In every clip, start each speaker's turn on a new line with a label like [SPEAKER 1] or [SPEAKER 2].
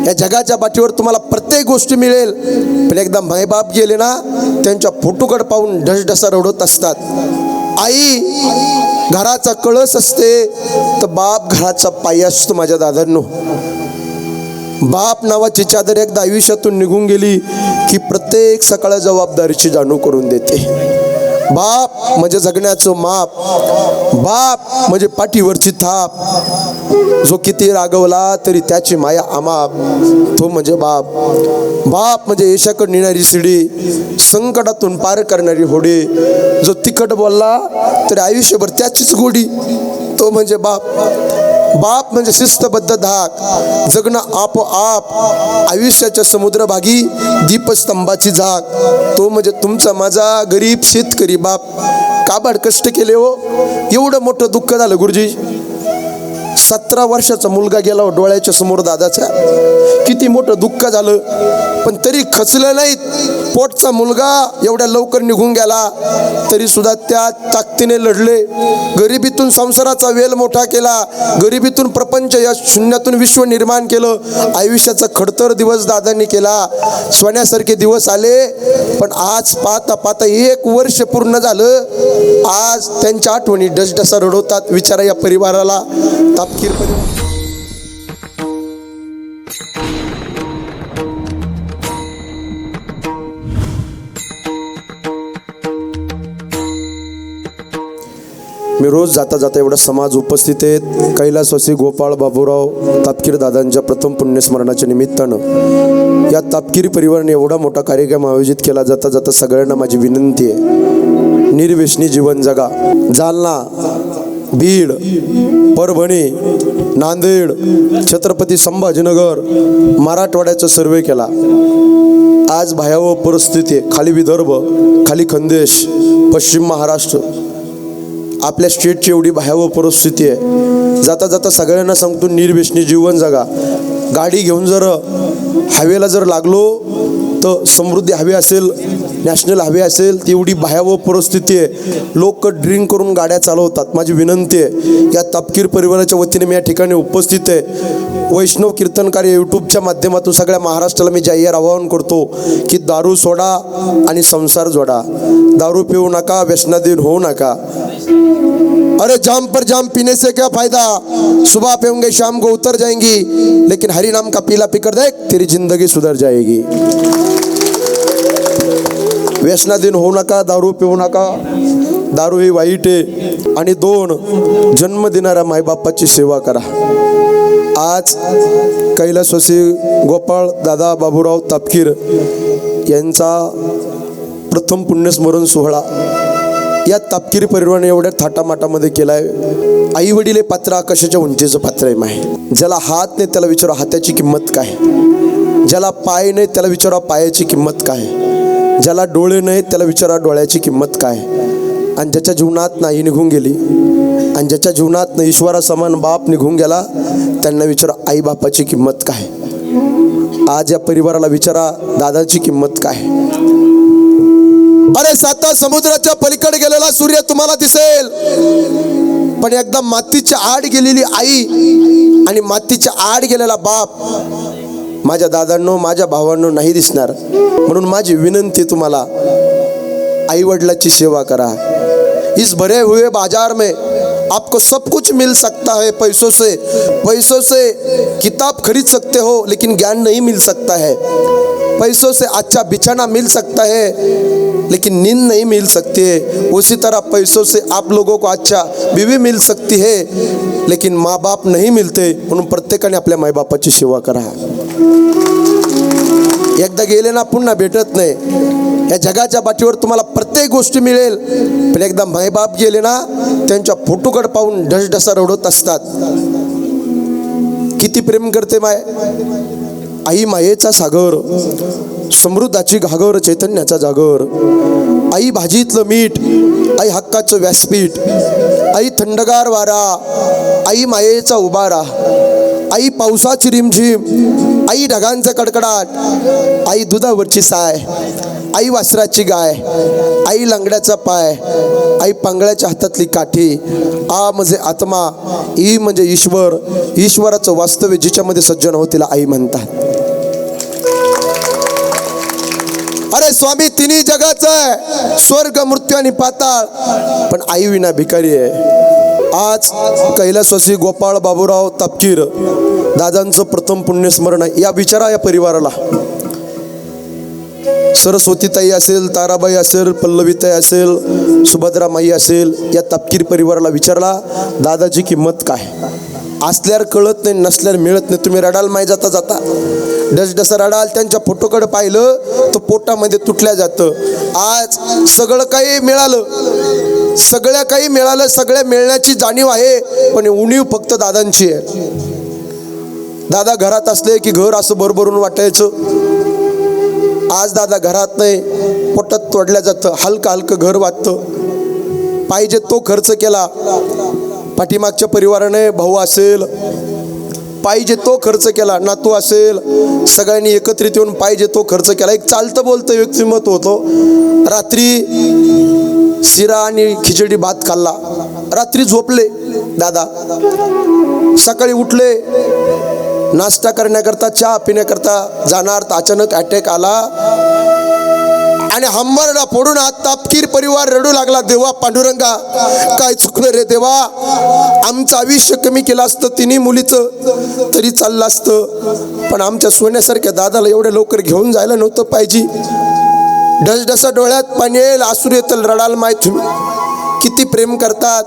[SPEAKER 1] या जगाच्या पाठीवर तुम्हाला प्रत्येक गोष्ट मिळेल, पण एकदा मायबाप गेले ना त्यांच्या फोटोकडे पाहून ढसढसा रडत असतात. आई घराचा कळस असते तर बाप घराचा पाय असतो. माझ्या दादांनो, बाप नावाची चादर एकदा आयुष्यातून निघून गेली की प्रत्येक सकाळ जबाबदारीची जाणीव करून देते. बाप म्हणजे जगण्याचं माप, बाप म्हणजे पाठीवरची थाप, जो किती रागवला तरी त्याची माया अमाप, तो म्हणजे बाप. बाप म्हणजे यशाकडे नेणारी शिडी, संकटातून पार करणारी होडी, जो तिखट बोलला तरी आयुष्यभर त्याचीच गोडी, तो म्हणजे बाप. बाप म्हणजे शिस्तबद्ध धाक, जगणं आपोआप, आयुष्याच्या समुद्रभागी दीपस्तंभाची झाक, तो म्हणजे तुमचा माझा गरीब शेतकरी बाप. काबाड कष्ट केले हो, एवढं मोठं दुःख झालं गुरुजी. 17 वर्षाचा मुलगा गेला डोळ्याच्या समोर दादाचा, किती मोठं दुःख झालं, पण तरी खचलं नाहीत. पोटचा मुलगा एवढ्या लवकर निघून गेला तरी सुद्धा त्या ताकदीने लढले. गरिबीतून संसाराचा वेल मोठा केला, गरिबीतून प्रपंच, या शून्यातून विश्व निर्माण केलं. आयुष्याचा खडतर दिवस दादांनी केला, सोन्यासारखे दिवस आले. पण आज पाहता पाहता 1 वर्ष पूर्ण झालं. आज त्यांच्या आठवणी डसडसा रडवतात. विचारा या परिवाराला, तापकीर परिवार. मी रोज जाता जाता एवढा समाज उपस्थित आहेत. कैलासवासी गोपाळ बाबूराव तापकीर दादांच्या प्रथम पुण्यस्मरणाच्या निमित्तानं या तापकीर परिवाराने एवढा मोठा कार्यक्रम आयोजित केला. जाता जाता सगळ्यांना माझी विनंती आहे, निर्व्यसनी जीवन जगा. जालना, बीड, परभणी, नांदेड, छत्रपती संभाजीनगर, मराठवाड्याचा सर्वे केला. आज भयावह परिस्थिती आहे. खाली विदर्भ, खाली खानदेश, पश्चिम महाराष्ट्र, आपल्या स्टेटची एवढी भयावह परिस्थिती आहे. जाता जाता सगळ्यांना सांगतो, निर्व्यसनी जीवन जगा. गाडी घेऊन जर हायवेला जर लागलो तर समृद्धी हवी असेल, नॅशनल हवी असेल, ती एवढी भयावह परिस्थिती आहे. लोक ड्रिंक करून गाड्या चालवतात. माझी विनंती आहे, या तापकीर परिवाराच्या वतीने मी या ठिकाणी उपस्थित आहे. वैष्णव कीर्तनकार यूट्यूबच्या माध्यमातून सगळ्या महाराष्ट्राला मी जाहीर आवाहन करतो की दारू सोडा आणि संसार जोडा. दारू पिऊ नका, व्यसनाधीन होऊ नका. अरे जाम पर जाम पीने से क्या फायदा, सुबह पियोगे शाम को उतर जाएंगी, लेकिन हरि नाम का पीला पीकर देख तेरी जिंदगी सुधर जाएगी. व्यसनाधीन होऊ नका, दारू पिऊ नका. दारू ही वाईट आहे. आणि 2, जन्म देणाऱ्या मायबापाची सेवा करा. आज कैलासवासी गोपाळ दादा बाबूराव तापकीर यांचा प्रथम पुण्यस्मरण सोहळा या तापकीर परिवाराने एवढ्या थाटामाटामध्ये केला आहे. आई वडील हे पात्र आकाशाच्या उंचीचं पात्र आहे माय. ज्याला हात नाही त्याला विचारा हाताची किंमत काय, ज्याला पाय नाही त्याला विचारा पायाची किंमत काय, ज्याला डोळे नाहीत त्याला विचारा डोळ्याची किंमत काय. आणि ज्याच्या जीवनात नाही निघून गेली आणि ज्याच्या जीवनात न ईश्वरासमान बाप निघून गेला, त्यांना विचारा आई बापाची किंमत काय. आज या परिवाराला विचारा दादाची किंमत काय. अरे 7 समुद्राच्या पलीकडे गेलेला सूर्य तुम्हाला दिसेल, पण एकदा मातीच्या आड गेलेली आई आणि मातीच्या आड गेलेला बाप माझ्या दादांनो, माझ्या भावांनो नाही दिसणार. म्हणून माझी विनंती तुम्हाला, आई वडिलाची सेवा करा. इस भरे हुए बाजार में आपको सब कुछ मिल सकता है. पैसों से किताब खरीद सकते हो, लेकिन ज्ञान नहीं मिल सकता है. पैसों से अच्छा बिछाना मिल सकता है, लेकिन नींद नहीं मिल सकती है. उसी तरह पैसों से आप लोगों को अच्छा बीवी मिल सकती है, लेकिन माँ बाप नहीं मिलते. म्हणून प्रत्येकाने आपल्या मायबापाची सेवा करा. एकदा गेले ना पुन्हा भेटत नाही. या जगाच्या पाठीवर तुम्हाला प्रत्येक गोष्ट मिळेल, पण एकदा मायबाप गेले ना त्यांच्या फोटोकडे पाहून ढसढसा रडत असतात. किती प्रेम करते माय. आई मायेचा सागर, समृद्धाची घागर, चैतन्याचा जागर. आई भाजीतलं मीठ, आई हक्काचं व्यासपीठ, आई थंडगार वारा, आई मायेचा उबारा, आई पावसाची रिमझिम, आई ढगांचा कडकडाट, आई दुधावरची साय, आई वासराची गाय, आई लंगड्याचा पाय, आई पांगळ्याच्या हातातली काठी. आ म्हणजे आत्मा, ई म्हणजे ईश्वर, ईश्वराचं वास्तव्य जिच्यामध्ये सज्जन हो तिला आई म्हणतात. अरे स्वामी तिन्ही जगाचं आहे, स्वर्ग मृत्यू आणि पाताळ, पण आई विना भिकारी आहे. आज कैलासवासी गोपाळ बाबूराव तापकीर दादांचं प्रथम पुण्यस्मरण आहे. या विचारा या परिवाराला, सरस्वतीताई असेल, ताराबाई असेल, पल्लवीताई असेल, सुभद्रामाई असेल, या तापकीर परिवाराला विचारला दादाची किंमत काय. असल्यावर कळत नाही, नसल्यावर मिळत नाही. तुम्ही रडाल माय जाता जाता, डसडसा रडाल. त्यांच्या फोटोकडे पाहिलं तर पोटामध्ये तुटल्या जातं. आज सगळं काही मिळालं, सगळ्या काही मिळालं, सगळ्या मिळण्याची जाणीव आहे, पण उणीव फक्त दादांची आहे. दादा घरात असले की घर असं भरभरून वाटायचं. आज दादा घरात नाही, पोटात तोडल्या जातं, हलकं हलकं घर वाटतं. पाहिजे तो खर्च केला, पाठीमागच्या परिवाराने भाऊ असेल पाहिजे तो खर्च केला, नातू असेल, सगळ्यांनी एकत्रित येऊन पाहिजे तो खर्च केला. एक चालतं बोलतं व्यक्तिमत्व होतं. रात्री शिरा आणि खिचडी भात खाल्ला, रात्री झोपले दादा, सकाळी उठले, नाश्ता करण्याकरता चहा पिण्याकरता जाणार तर अचानक अटॅक आला आणि हंबरडा फोडून हा तापकीर परिवार रडू लागला. देवा पांडुरंगा, काय चुकलं रे देवा, आमचं आयुष्य कमी केलं असतं तिन्ही मुलीचं तरी चाललं असतं, पण आमच्या सोन्यासारख्या दादाला एवढ्या लवकर घेऊन जायला नव्हतं पाहिजे. ढसढसा डोळ्यात पाणी येईल, आसूर येतील, रडाल माय तुम्ही किती प्रेम करतात.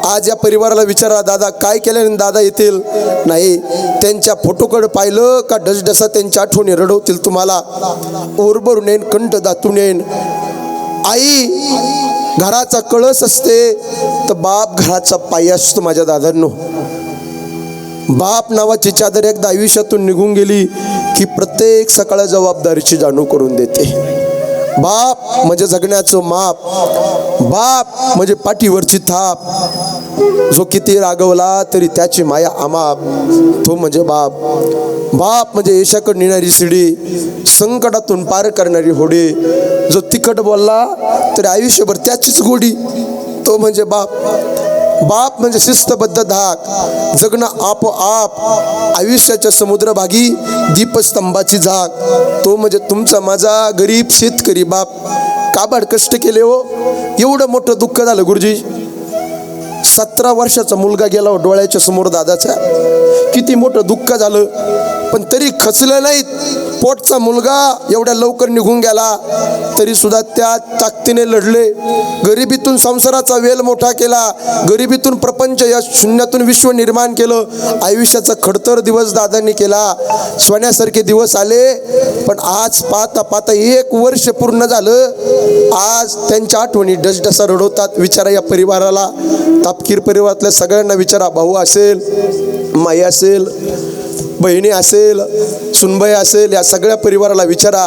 [SPEAKER 1] आज या परिवाराला विचारा दादा काय केल्याने दादा येतील. नाही, त्यांच्या फोटोकडे पाहिलं का ढसढसा त्यांच्या आठवणी रडवतील तुम्हाला. ओरभरून येईन, कंठ दातून येईन. आई घराचा कळस असते तर बाप घराचा पाय असतो. माझ्या दादांनो, बाप नावाची चादर एकदा आयुष्यातून निघून गेली की प्रत्येक सकाळ जबाबदारीची जाणीव करून देते. बाप म्हणजे जगण्याचं माप, बाप म्हणजे पाठीवरची थाप, जो किती रागवला तरी त्याची माया अमाप, तो म्हणजे बाप. बाप म्हणजे यशाकडे नेणारी शिडी, संकटातून पार करणारी होडी, जो तिखट बोलला तरी आयुष्यभर त्याचीच गोडी, तो म्हणजे बाप. बाप म्हणजे शिस्तबद्ध धाक, जगणं आपोआप, आयुष्याच्या समुद्रभागी दीपस्तंभाची झाक, तो म्हणजे तुमचा माझा गरीब शेतकरी बाप. काबाड कष्ट केले हो, एवढं मोठं दुःख झालं गुरुजी. 17 वर्षाचा मुलगा गेला डोळ्याच्या समोर दादाचा, किती मोठं दुःख झालं, पण तरी खचलं नाहीत. पोटचा मुलगा एवढ्या लवकर निघून गेला तरी सुद्धा त्या ताकदीने लढले. गरिबीतून संसाराचा वेल मोठा केला, गरिबीतून प्रपंच, या शून्यातून विश्व निर्माण केलं. आयुष्याचा खडतर दिवस दादांनी केला, सोन्यासारखे दिवस आले. पण आज पाहता पाहता 1 वर्ष पूर्ण झालं. आज त्यांच्या आठवणी डसडसा रडवतात. विचारा या परिवाराला, तापकीर परिवारातल्या सगळ्यांना विचारा. भाऊ असेल, माई असेल, बहिणी असेल, सुनबाई असेल, या सगळ्या परिवाराला विचारा.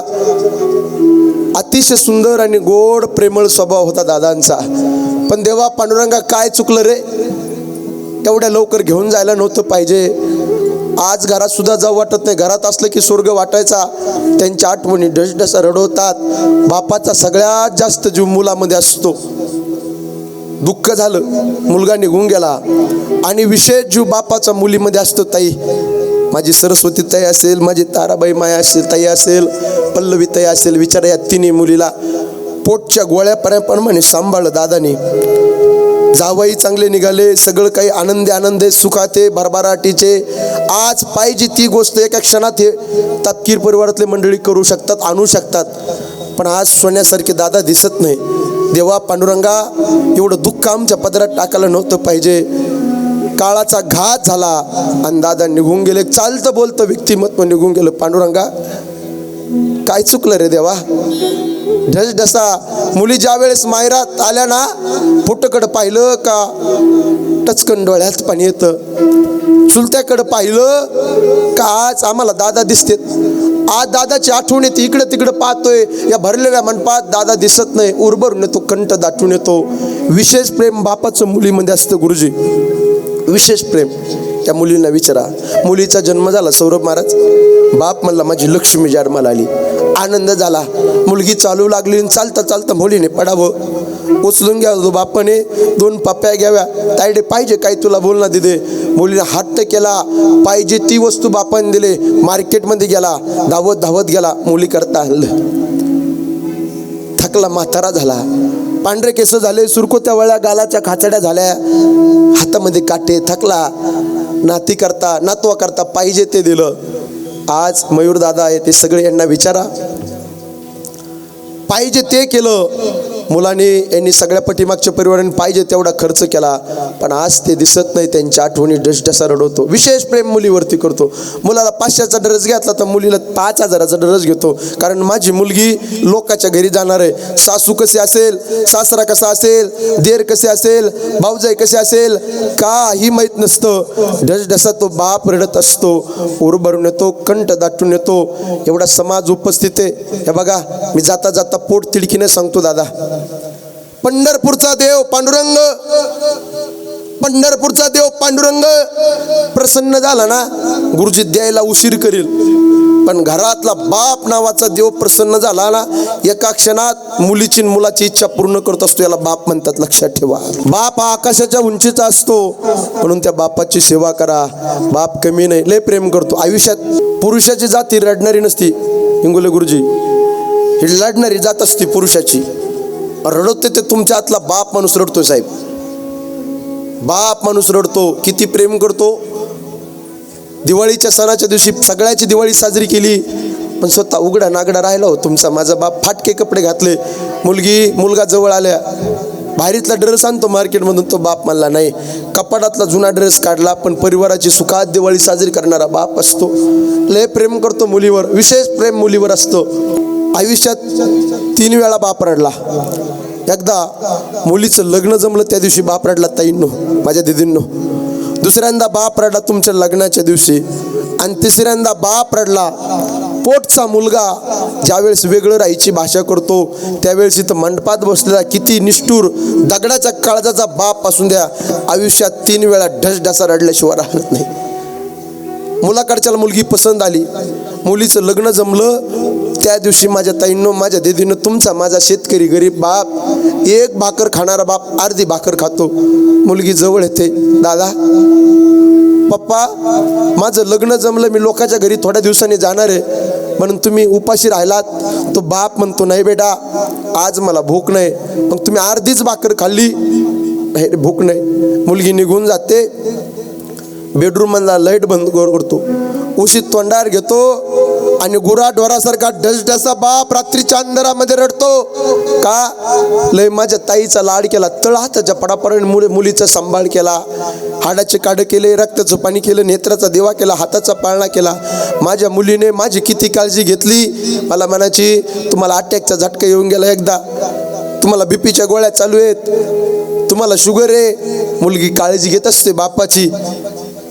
[SPEAKER 1] अतिशय सुंदर आणि गोड प्रेमळ स्वभाव होता दादांचा. पण देवा पांडुरंगा काय चुकलं रे, एवढ्या लवकर घेऊन जायला नव्हतं पाहिजे. आज घरात सुद्धा जाऊ वाटत नाही, घरात असलं की स्वर्ग वाटायचा. त्यांच्या आठवणी डसडसा रडवतात. बापाचा सगळ्यात जास्त जीव मुलामध्ये असतो. दुःख झालं, मुलगा निघून गेला, आणि विशेष जीव बापाचा मुलीमध्ये असतो. ताई माझी सरस्वती ताई असेल, माझी ताराबाई माया असेल, ताई असेल, पल्लवी ताई असेल, विचारा या तिन्ही मुलीला पोटच्या गोळ्यापर्यंत सांभाळलं दादाने. जावई चांगले निघाले, सगळं काही आनंदे आनंदे, सुखाते, भरभराटीचे. आज पाहिजे ती गोष्ट एका क्षणात हे तापकीर परिवारातले मंडळी करू शकतात, आणू शकतात. पण आज सोन्यासारखे दादा दिसत नाही. देवा पांडुरंगा, एवढं दुःख आमच्या पदरात टाकायला नव्हतं पाहिजे. काळाचा घात झाला आणि दादा निघून गेले. चालतं बोलतं व्यक्तिमत्व निघून गेलं. पांडुरंगा काय चुकलं रे देवा. ढसढसा मुली ज्या वेळेस मायरात आल्या ना, फोटोकडं पाहिलं का टचकन डोळ्यात पाणी येतं. चुलत्याकडं पाहिलं का आज आम्हाला दादा दिसतेत. आज दादाची आठवण येते, इकडं तिकडं पाहतोय, या भरलेल्या मंडपात दादा दिसत नाही. उरभरून येतो, कंठ दाटून येतो. विशेष प्रेम बापाचं मुलीमध्ये असतं गुरुजी, विशेष प्रेम. त्या मुलींना विचारा. मुलीचा जन्म झाला सौरभ महाराज, बाप म्हणला माझी लक्ष्मी जन्माला आली. आनंद झाला. मुलगी चालू लागली, चालता चालता मुलीने पडावं, उचलून घ्यावं बापाने, 2 पप्प्या घ्याव्या. तायडे पाहिजे काय तुला, बोलना दिदे. मुलीने हट्ट केला, पाहिजे ती वस्तू बापाने दिले. मार्केटमध्ये गेला, धावत धावत गेला, मुली करता आणलं. थकला, म्हातारा झाला, पांढरे केस झाले, सुरकुत्या वळ्या, गालाच्या खाचड्या झाल्या, हातामध्ये काटे, थकला. नाती करता नातवा करता पाहिजे ते दिलं. आज मयूर दादा आहे ते सगळे यांना विचारा, पाहिजे ते केलं. मुलांनी यांनी सगळ्या पाठीमागच्या परिवाराने पाहिजे तेवढा खर्च केला, पण आज ते दिसत नाही. त्यांच्या आठवणी डसडसा रडवतो. विशेष प्रेम मुलीवरती करतो. मुलाला 500चा ड्रेस घेतला तर मुलीला 5000चा ड्रेस घेतो, कारण माझी मुलगी लोकांच्या घरी जाणार आहे. सासू कसे असेल, सासरा कसा असेल, देर कसे असेल, भाऊजाई कसे असेल, काही माहीत नसतं. डसडसा तो बाप रडत असतो, उर भरून येतो, कंठ दाटून येतो. एवढा समाज उपस्थित आहे. हे बघा, मी जाता जाता पोट तिडकीने सांगतो दादा, पंढरपूरचा देव पांडुरंग, पंढरपूरचा देव पांडुरंग प्रसन्न झाला ना, गुरुजी द्यायला उशीर करील, पण घरातला बाप नावाचा देव प्रसन्न झाला ना, एका क्षणात मुलीची मुलाची इच्छा पूर्ण करत असतो. याला बाप म्हणतात, लक्षात ठेवा. बाप हा आकाशाच्या उंचीचा असतो, म्हणून त्या बापाची सेवा करा. बाप कमी नाही, लय प्रेम करतो. आयुष्यात पुरुषाची जाती रडणारी नसती. इंगोले गुरुजी, ही लढणारी जात असते पुरुषाची. रडवते ते तुमच्या हातला बाप माणूस रडतो साहेब. बाप माणूस रडतो, किती प्रेम करतो. दिवाळीच्या सणाच्या दिवशी सगळ्याची दिवाळी साजरी केली, पण स्वतः उघडा नागडा राहिला हो तुमचा माझा बाप. फाटके कपडे घातले, मुलगा जवळ आल्या, बाहेरीतला ड्रेस आणतो मार्केटमधून, तो बाप म्हणला नाही. कपाटातला जुना ड्रेस काढला, पण परिवाराची सुखात दिवाळी साजरी करणारा बाप असतो. लय प्रेम करतो मुलीवर, विशेष प्रेम मुलीवर असतं. आयुष्यात 3 वेळा बाप रडला. एकदा मुलीचं लग्न जमलं त्या दिवशी बाप रडला ताईंनो, माझ्या दिदींनो. दुसऱ्यांदा बाप रडला तुमच्या लग्नाच्या दिवशी, आणि तिसऱ्यांदा बाप रडला पोटचा मुलगा ज्यावेळेस वेगळं राहायची भाषा करतो त्यावेळेस इथं मंडपात बसलेला किती निष्ठूर दगडाच्या काळजाचा बाप असून द्या, आयुष्यात 3 वेळा ढसढसा रडल्याशिवाय राहत नाही. मुलाकडच्याला मुलगी पसंत आली, मुलीचं लग्न जमलं त्या दिवशी माझ्या ताईंनो, माझ्या दिदीनं, तुमचा माझा शेतकरी गरीब बाप, एक भाकर खाणारा बाप अर्धी भाकर खातो. मुलगी जवळ येते, दादा पप्पा माझं लग्न जमलं, मी लोकांच्या घरी थोड्या दिवसांनी जाणार आहे, म्हणून तुम्ही उपाशी राहिलात. तो बाप म्हणतो नाही बेटा, आज मला भूक नाही. मग तुम्ही अर्धीच भाकर खाल्ली, नाही भूक नाही. मुलगी निघून जाते, बेडरूम मधला लाईट बंद करतो, उशीत तोंडावर घेतो, आणि गुरा ढोरासारखा ढसढसा बाप रात्रीच्या अंधारामध्ये रडतो. का? लय माझ्या ताईचा लाड केला, तळहाताच्या पडापर्यंत मुलीचा सांभाळ केला, हाडाचे काढ केले, रक्ताचं पाणी केलं, नेत्राचा देवा केला, हाताचा पाळणा केला. माझ्या मुलीने माझी किती काळजी घेतली. मला म्हणायची तुम्हाला अटॅकचा झटका येऊन गेला एकदा, तुम्हाला बीपीच्या गोळ्या चालू आहेत, तुम्हाला शुगर आहे. मुलगी काळजी घेत असते बापाची.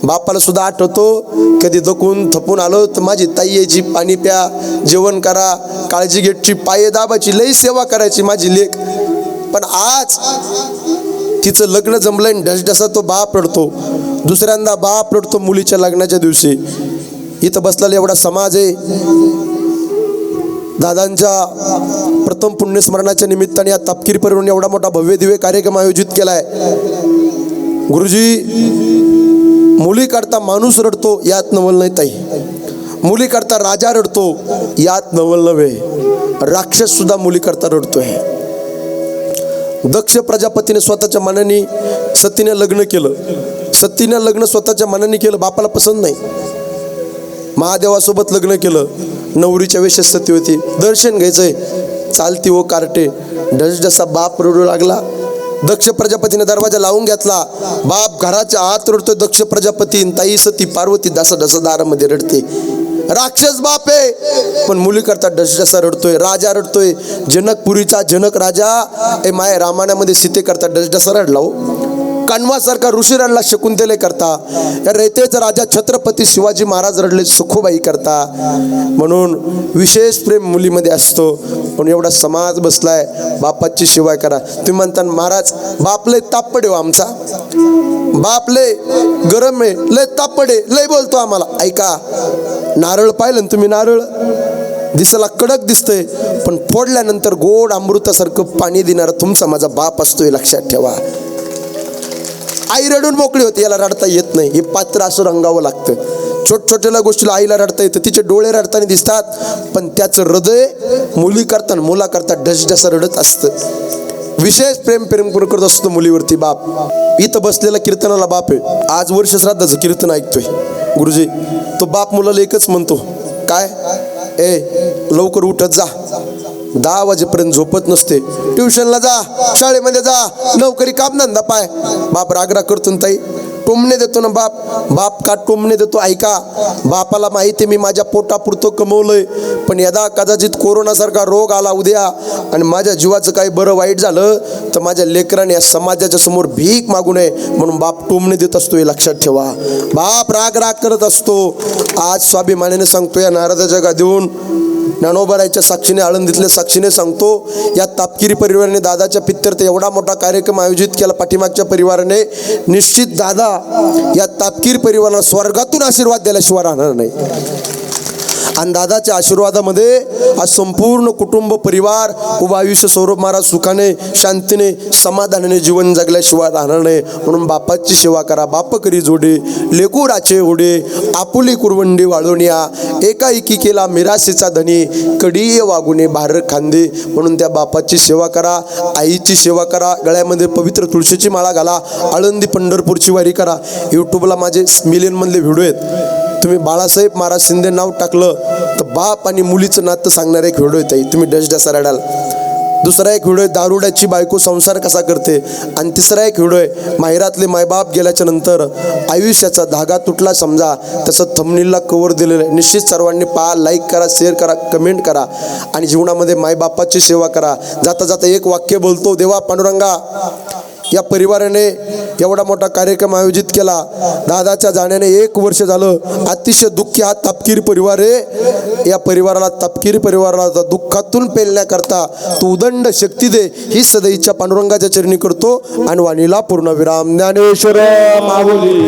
[SPEAKER 1] बापाला सुद्धा आठवतो, कधी दकून थपून आलो तर माझी ताई यायची, पाणी प्या, जेवण करा, काळजी घ्यायची, पाये दाबाची, लई सेवा करायची माझी लेक. पण आज तिचं लग्न जमलंय, ढसढसा तो बाप रडतो. दुसऱ्यांदा बाप रडतो मुलीच्या लग्नाच्या दिवशी. इथं बसलेला एवढा समाज आहे, दादांच्या प्रथम पुण्यस्मरणाच्या निमित्ताने या तपकिरी परिवाराने एवढा मोठा भव्य दिव्य कार्यक्रम आयोजित केलाय. गुरुजी, मुली करता माणूस रडतो यात नवल नाही ताई, मुली करता राजा रडतो यात नवल नव्हे, राक्षस सुद्धा मुली करता रडतोय. दक्ष प्रजापतीने स्वतःच्या मनाने सतीने लग्न केलं. सतीने लग्न स्वतःच्या मनाने केलं, बापाला पसंत नाही. महादेवासोबत लग्न केलं, नवरीच्या वेशात सती होती, दर्शन घ्यायचंय, चालती हो कार्टे. ढसढसा बाप रडू लागला. दक्ष प्रजापतीने दरवाजा लावून घेतला. बाप घराच्या आत रडतोय, दक्ष प्रजापती, ताई सती पार्वती ढसा दारामध्ये रडते. राक्षस बाप आहे, पण मुली करता ढसढसा रडतोय. राजा रडतोय, जनकपुरीचा जनक राजा, ए माय रामायणामध्ये सीते करता ढसढसा रडला हो. कानवासारखा ऋषी रडला शकुंतले करता. या रयतेचा राजा छत्रपती शिवाजी महाराज रडले सखूबाई करता. म्हणून विशेष प्रेम मुलीमध्ये असतो. म्हणून एवढा समाज बसलाय, बापाची सेवा करा. तुम्ही म्हणता महाराज बाप लय तापडे हो, आमचा बाप लय गरम आहे, लय तापडे, लय बोलतो आम्हाला. ऐका, नारळ पाहिलं तुम्ही, नारळ दिसायला कडक दिसतंय, पण फोडल्यानंतर गोड अमृतासारखं पाणी देणारा तुमचा माझा बाप असतोय, लक्षात ठेवा. आई रडून मोकळी होती, याला रडता येत नाही, हे पात्र असं रंगावं लागतं. छोट्या गोष्टीला आईला रडता येतं, तिचे डोळे रडताना दिसतात, पण त्याचं हृदय मुली करता मुला करता ढसढसा रडत असतं. विशेष प्रेम करत असतो मुलीवरती बाप. इथं बसलेला कीर्तनाला बाप आहे. आज वर्ष श्राद्धाचं कीर्तन ऐकतोय गुरुजी. तो बाप मुलाला एकच म्हणतो, काय लवकर उठत जा, 10 वाजेपर्यंत झोपत नसते, ट्युशनला जा, शाळेमध्ये जा, नोकरी काम धंदा पाय. बाप रागराग करतो ना ताई, टोमणे देतो ना बाप. बाप का टोमणे देतो ऐका. बापाला माहिती मी माझ्या पोटापुरतं कमवलंय, पण यदा कदाचित कोरोनासारखा रोग आला उद्या आणि माझ्या जीवाचं काही बरं वाईट झालं तर माझ्या लेकराने या समाजाच्या समोर भीक मागू नये म्हणून बाप टोमणे देत असतो, हे लक्षात ठेवा. बाप राग करत असतो. आज स्वाभिमानाने सांगतो, या नारदाच्या गादीहून ज्ञानोबारायच्या साक्षीने, आळंदीतल्या साक्षीने सांगतो, या तापकिरी परिवाराने दादाच्या पित्यर्थ एवढा मोठा कार्यक्रम आयोजित केला पाठीमागच्या परिवाराने. निश्चित दादा या तापकिरी परिवाराला स्वर्गातून आशीर्वाद द्यायल्याशिवाय राहणार नाही. आणि दादाच्या आशीर्वादामध्ये हा संपूर्ण कुटुंब परिवार उभा आयुष्य सौरभ महाराज सुखाने, शांतीने, समाधानाने जीवन जगल्याशिवाय राहणार नाही. म्हणून बापाची सेवा करा. बाप करी जोडे लेकुराचे ओढे, आपुली कुरवंडी वाळवण्या, एकाएकी केला मिरासीचा धनी, कडीये वागुने भार खांदे. म्हणून त्या बापाची सेवा करा, आईची सेवा करा, गळ्यामध्ये पवित्र तुळशीची माळा घाला, आळंदी पंढरपूरची वारी करा. यूट्यूबला माझे मिलियनमधले व्हिडिओ आहेत. तुम्ही बाळासाहेब महाराज शिंदे नाव टाकलं तर बाप आणि मुलीचं नातं सांगणारा एक व्हिडिओ येत आहे, तुम्ही ढसढसा रडाल. दुसरा एक व्हिडिओ आहे दारुड्याची बायको संसार कसा करते. आणि तिसरा एक व्हिडिओ आहे माहेरातले मायबाप गेल्याच्या नंतर आयुष्याचा धागा तुटला समजा, तसं थंबनेलला कवर दिलेलं आहे. निश्चित सर्वांनी पहा, लाईक करा, शेअर करा, कमेंट करा आणि जीवनामध्ये मायबापाची सेवा करा. जाता जाता एक वाक्य बोलतो, देवा पांडुरंगा या परिवाराने एवढा मोठा कार्यक्रम आयोजित केला, दादाच्या जाण्याने 1 वर्ष झालं. अतिशय दुःखी हा तपकिरी परिवार आहे. या परिवाराला, तपकिरी परिवाराला दुःखातून पेलण्याकरता तू उदंड शक्ती दे, ही सदैच्या पांडुरंगाच्या चरणी करतो. आणि वाणीला पूर्ण विराम. ज्ञानेश्वर माऊली.